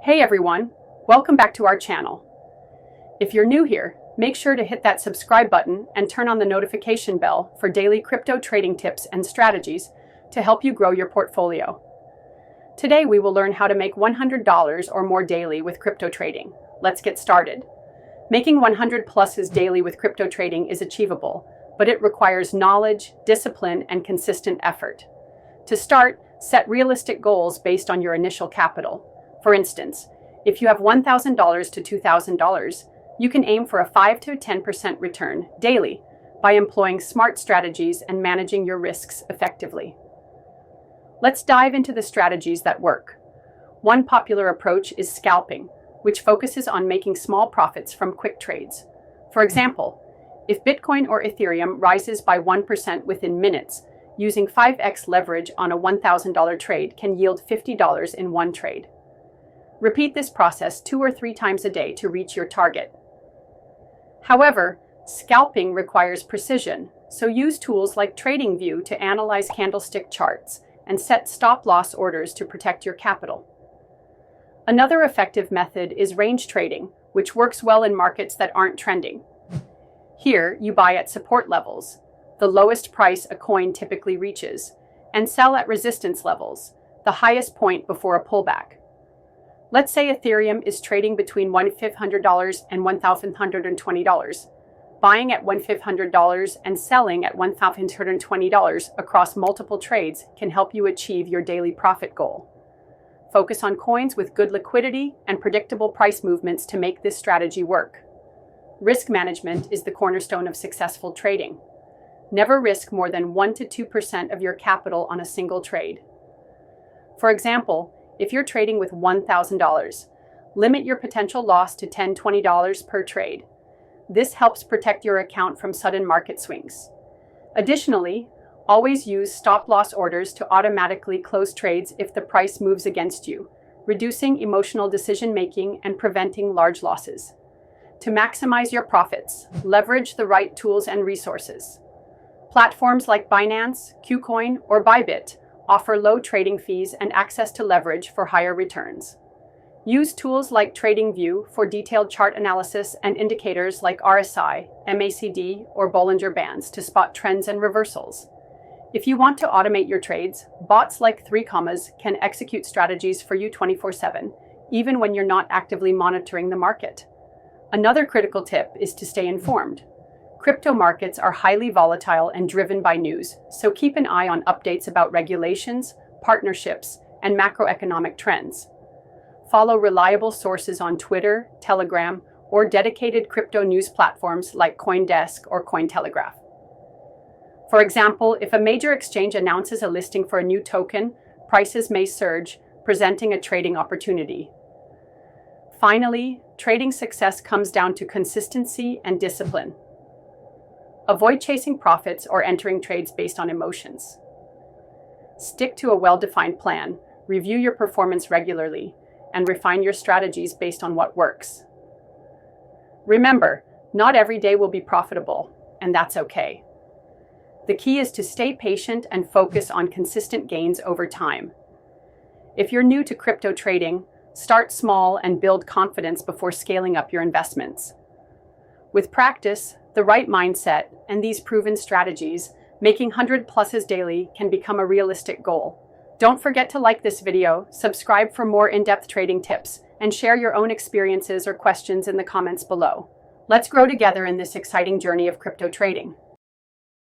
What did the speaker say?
Hey everyone, welcome back to our channel. If you're new here, make sure to hit that subscribe button and turn on the notification bell for daily crypto trading tips and strategies to help you grow your portfolio. Today we will learn how to make $100 or more daily with crypto trading. Let's get started. Making 100 pluses daily with crypto trading is achievable, but it requires knowledge, discipline, and consistent effort. To start, set realistic goals based on your initial capital. For instance, if you have $1,000 to $2,000, you can aim for a 5 to 10% return daily by employing smart strategies and managing your risks effectively. Let's dive into the strategies that work. One popular approach is scalping, which focuses on making small profits from quick trades. For example, if Bitcoin or Ethereum rises by 1% within minutes, using 5x leverage on a $1,000 trade can yield $50 in one trade. Repeat this process 2 or 3 times a day to reach your target. However, scalping requires precision, so use tools like TradingView to analyze candlestick charts and set stop-loss orders to protect your capital. Another effective method is range trading, which works well in markets that aren't trending. Here, you buy at support levels, the lowest price a coin typically reaches, and sell at resistance levels, the highest point before a pullback. Let's say Ethereum is trading between $1,500 and $1,120. Buying at $1,500 and selling at $1,120 across multiple trades can help you achieve your daily profit goal. Focus on coins with good liquidity and predictable price movements to make this strategy work. Risk management is the cornerstone of successful trading. Never risk more than 1 to 2% of your capital on a single trade. For example, if you're trading with $1,000, limit your potential loss to $10 to $20 per trade. This helps protect your account from sudden market swings. Additionally, always use stop-loss orders to automatically close trades if the price moves against you, reducing emotional decision-making and preventing large losses. To maximize your profits, leverage the right tools and resources. Platforms like Binance, KuCoin, or Bybit offer low trading fees and access to leverage for higher returns. Use tools like TradingView for detailed chart analysis and indicators like RSI, MACD, or Bollinger Bands to spot trends and reversals. If you want to automate your trades, bots like 3 can execute strategies for you 24/7, even when you're not actively monitoring the market. Another critical tip is to stay informed. Crypto markets are highly volatile and driven by news, so keep an eye on updates about regulations, partnerships, and macroeconomic trends. Follow reliable sources on Twitter, Telegram, or dedicated crypto news platforms like CoinDesk or Cointelegraph. For example, if a major exchange announces a listing for a new token, prices may surge, presenting a trading opportunity. Finally, trading success comes down to consistency and discipline. Avoid chasing profits or entering trades based on emotions. Stick to a well-defined plan, review your performance regularly, and refine your strategies based on what works. Remember, not every day will be profitable, and that's okay. The key is to stay patient and focus on consistent gains over time. If you're new to crypto trading, start small and build confidence before scaling up your investments. With practice, the right mindset, and these proven strategies, making 100 pluses daily can become a realistic goal. Don't forget to like this video, subscribe for more in-depth trading tips, and share your own experiences or questions in the comments below. Let's grow together in this exciting journey of crypto trading.